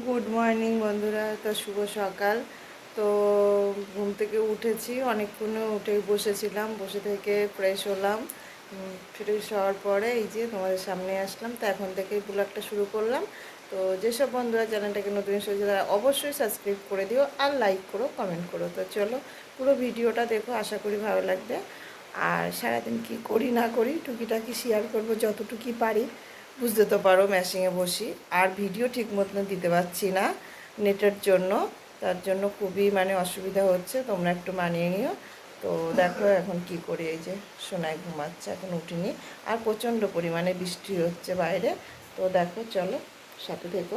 Good morning বন্ধুরা। তো শুভ সকাল। তো ঘুম থেকে উঠেছি, অনেকক্ষণে উঠে বসেছিলাম, বসে থেকে ফ্রেশ হলাম। ফ্রেশ হওয়ার পরে এই যে তোমাদের সামনে আসলাম। তো এখন থেকেই ব্লগটা শুরু করলাম। তো যেসব বন্ধুরা চ্যানেলটাকে নতুন এসেছে তারা অবশ্যই সাবস্ক্রাইব করে দিও, আর লাইক করো, কমেন্ট করো। তো চলো পুরো ভিডিওটা দেখো, আশা করি ভালো লাগবে। আর সারাদিন কি করি না করি টুকিটাকি শেয়ার করবো যতটুকু পারি। বুঝতে তো পারো মেশিনে বসি, আর ভিডিও ঠিক মতন দিতে পারছি না নেটের জন্য। তার জন্য খুবই অসুবিধা হচ্ছে, তোমরা একটু মানিয়ে নিও। তো দেখো এখন কি করি, এই যে সোনায় ঘুমাচ্ছে, এখন উঠিনি। আর প্রচণ্ড পরিমাণে বৃষ্টি হচ্ছে বাইরে। তো দেখো চলো সাথে থেকো।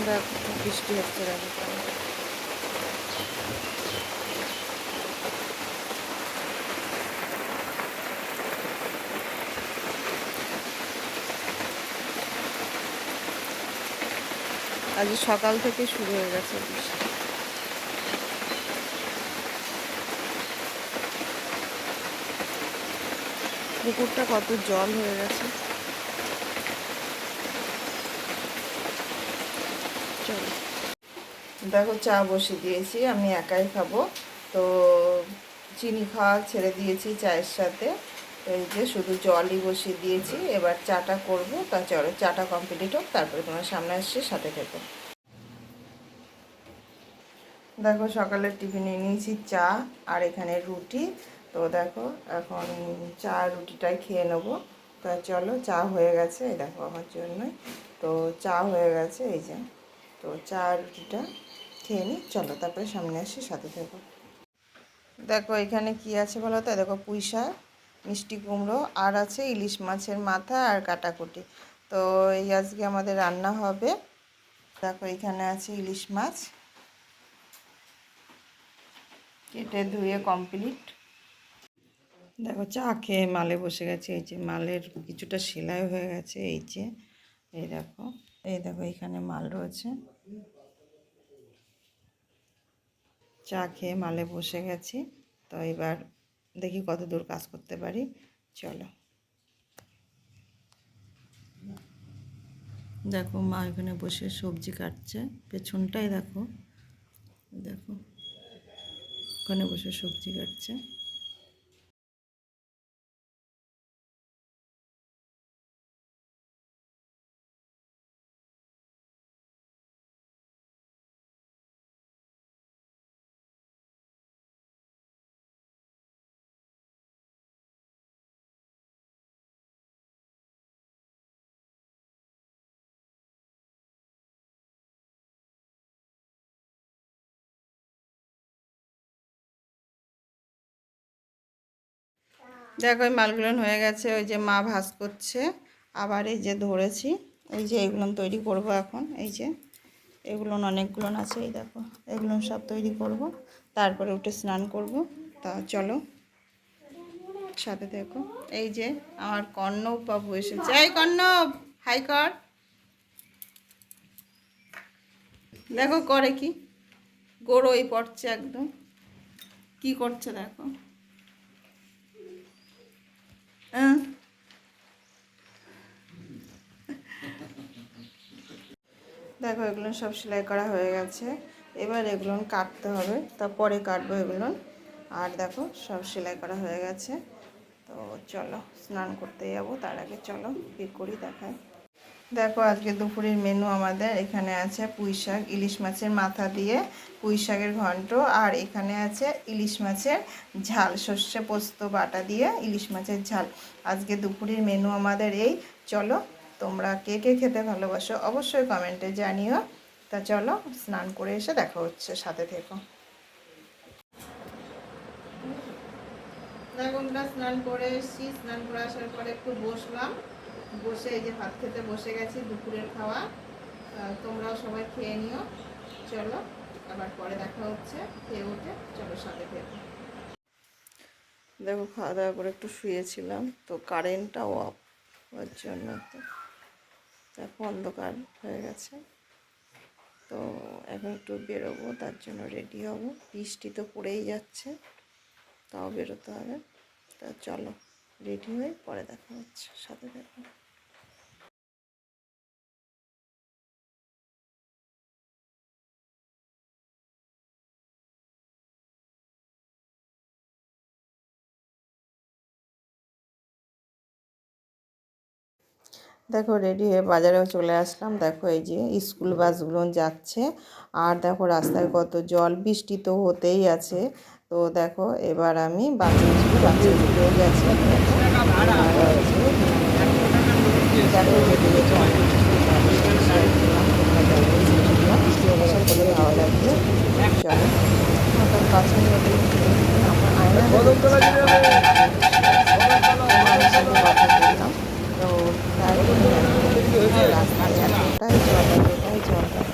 দেখো বৃষ্টি হচ্ছে, দেখো আজ সকাল থেকে শুরু হয়ে গেছে বৃষ্টি। পুকুরটা কত জল হয়ে গেছে। চলো দেখো চা বসিয়ে দিয়েছি, আমি একাই খাবো। তো চিনি খাওয়া ছেড়ে দিয়েছি চায়ের সাথে। তো এই যে শুধু জলই বসিয়ে দিয়েছি, এবার চাটা করবো। তা চলো চাটা কমপ্লিট হোক, তারপরে তোমার সামনে আসছি, সাথে থেকো। দেখো সকালের টিফিনে নিয়েছি চা আর এখানে রুটি। তো দেখো এখন চা রুটিটাই খেয়ে নেবো। তা চলো চা হয়ে গেছে, এই দেখো আমার জন্যই। তো চা হয়ে গেছে, এই যে। তো চা রুটিটা খেয়ে নিই, চলো তারপরে সামনে আসি, সাথে থেকো। দেখো এখানে কি আছে বলো তো, দেখো পুঁই শাক, মিষ্টি কুমড়ো, আর আছে ইলিশ মাছের মাথা আর কাটাকুটি। তো এই আজকে আমাদের রান্না হবে। দেখো এখানে আছে ইলিশ মাছ, কেটে ধুয়ে কমপ্লিট। দেখো চা খেয়ে মালে বসে গেছে, এই যে মালের কিছুটা সেলাই হয়ে গেছে, এই যে এই দেখো। এই দেখো এখানে মাল রয়েছে। চা খেয়ে মালে বসে গেছি। তো এবার দেখি কত দূর কাজ করতে পারি, চলো। দেখো মা এখানে বসে সবজি কাটছে, পেছনটাই দেখো, দেখো ওখানে বসে সবজি কাটছে। দেখো ওই মালগুলো হয়ে গেছে, ওই যে মা ভাজ করছে। আবার এই যে ধরেছি, এই যে এগুলো তৈরি করব এখন। এই যে এগুলো অনেকগুলো আছে, এই দেখো এগুলো সব তৈরি করব, তারপরে উঠে স্নান করব। তা চলো সাথে দেখো। এই যে আমার কর্ণব বাবু এসেছে, এই কর্ণব হাই কর। দেখো করে কি, গড়ই পড়ছে একদম, কি করছে দেখো। হ্যাঁ দেখো এগুলো সব সেলাই করা হয়ে গেছে। এবার এগুলো কাটতে হবে, তারপরে কাটবো এগুলো। আর দেখো সব সেলাই করা হয়ে গেছে। তো চলো স্নান করতে যাবো, তার আগে চলো কী করি দেখাই। দেখো আজকে দুপুরের মেনু আমাদের এখানে আছে পুঁই শাক, ইলিশ মাছের মাথা দিয়ে পুঁই শাকের ঘন্ট, আর এখানে আছে ইলিশ মাছের ঝাল, সর্ষে পোস্ত বাটা দিয়ে ইলিশ মাছের ঝাল। আজকে দুপুরের মেনু আমাদের এই। চলো তোমরা কে কে খেতে ভালোবাসো অবশ্যই কমেন্টে জানিও। তা চলো স্নান করে এসে দেখা হচ্ছে, সাথে থেকো। দেখো আমরা স্নান করে এসেছি, স্নান করে আসার পরে একটু বসলাম, বসে এই যে ভাত খেতে বসে গেছি, দুপুরের খাওয়া। তোমরাও সবাই খেয়ে নিও, চলো আবার পরে দেখা হচ্ছে খেয়ে উঠে, চলো সাথে খেতে। দেখো খাওয়া দাওয়া করে একটু শুয়েছিলাম, তো কারেন্টটাও অফ, ওর জন্য তো দেখো অন্ধকার হয়ে গেছে। তো এখন একটু বেরোবো, তার জন্য রেডি হব। বৃষ্টি তো পড়েই যাচ্ছে, তাও বেরোতে হবে। তা চলো রেডি হয়ে পরে দেখা হচ্ছে, সাথে দেখো। দেখো রেডি হয়ে বাজারেও চলে আসলাম। দেখো এই যে স্কুল বাসগুলো যাচ্ছে, আর দেখো রাস্তায় কত জল, বৃষ্টি তো হতেই আছে। তো দেখো এবার আমি বাসে উঠেও গেছে। দেখো যেতে যেতে অনেক আশা করি ভালো লাগবে। চলো নতুন বাসের মধ্যে আমার আয়না কথা বললাম। তো তাই রাস্তায় এতটাই জল দেখো।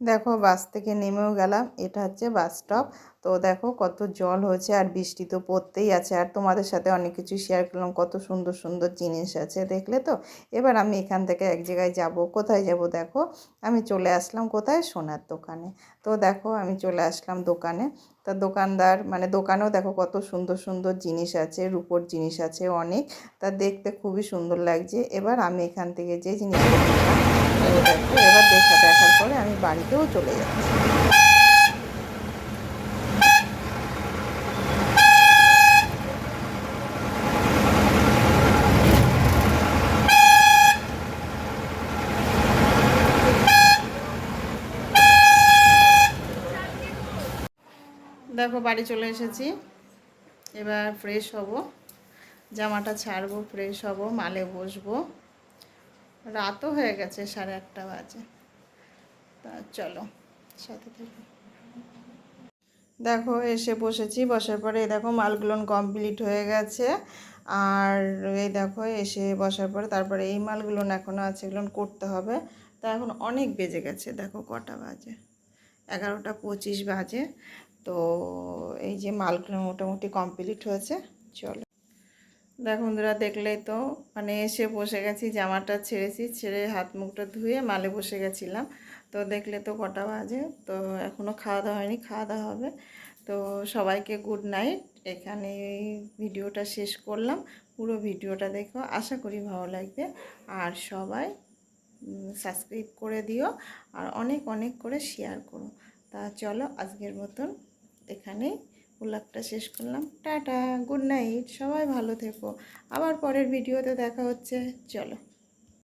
দেখো বাস থেকে নেমেও গেলাম, এটা হচ্ছে বাস স্টপ। তো দেখো কত জল হয়েছে, আর বৃষ্টি তো পড়তেই আছে। আর তোমাদের সাথে অনেক কিছু শেয়ার করলাম, কত সুন্দর সুন্দর জিনিস আছে, দেখলে তো। এবার আমি এখান থেকে এক জায়গায় যাব, কোথায় যাব দেখো। আমি চলে আসলাম কোথায়, সোনার দোকানে। তো দেখো আমি চলে আসলাম দোকানে। তা দোকানদার মানে দোকানেও দেখো কত সুন্দর সুন্দর জিনিস আছে, রূপোর জিনিস আছে অনেক। তা দেখতে খুবই সুন্দর লাগছে। এবার আমি এখান থেকে যে জিনিসটা দেখো, এবার দেখার পরে আমি বাড়িতেও চলে যাচ্ছি। দেখো বাড়ি চলে এসেছি, এবার ফ্রেশ হব, জামাটা ছাড়বো, ফ্রেশ হব, মালে বসবো। রাতও হয়ে গেছে, 8:30 বাজে। তা চলো সাথে থেকে। দেখো এসে বসেছি, বসার পরে এই দেখো মালগুলো কমপ্লিট হয়ে গেছে। আর এই দেখো এসে বসার পরে তারপরে এই মালগুলো এখনও আছে, এগুলো করতে হবে। তা এখন অনেক বেজে গেছে, দেখো কটা বাজে, 11:25 বাজে। তো এই যে মালগুলো মোটামুটি কমপ্লিট হয়েছে। চলো দেখো বন্ধুরা, দেখলেই তো, মানে এসে বসে গেছি, জামাটা ছেড়েছি, ছেড়ে হাত মুখটা ধুয়ে মালে বসে গেছিলাম। তো দেখলে তো কটা বাজে। তো এখনও খাওয়া দাওয়া হয়নি, খাওয়া দাওয়া হবে। তো সবাইকে গুড নাইট। এখানে ভিডিওটা শেষ করলাম। পুরো ভিডিওটা দেখো, আশা করি ভালো লাগবে। আর সবাই সাবস্ক্রাইব করে দিও, আর অনেক অনেক করে শেয়ার করো। তা চলো আজকের মতন এখানেই ব্লগটা শেষ করলাম। টাটা, গুড নাইট, সবাই ভালো থেকো। আবার পরের ভিডিওতে দেখা হচ্ছে। চলো।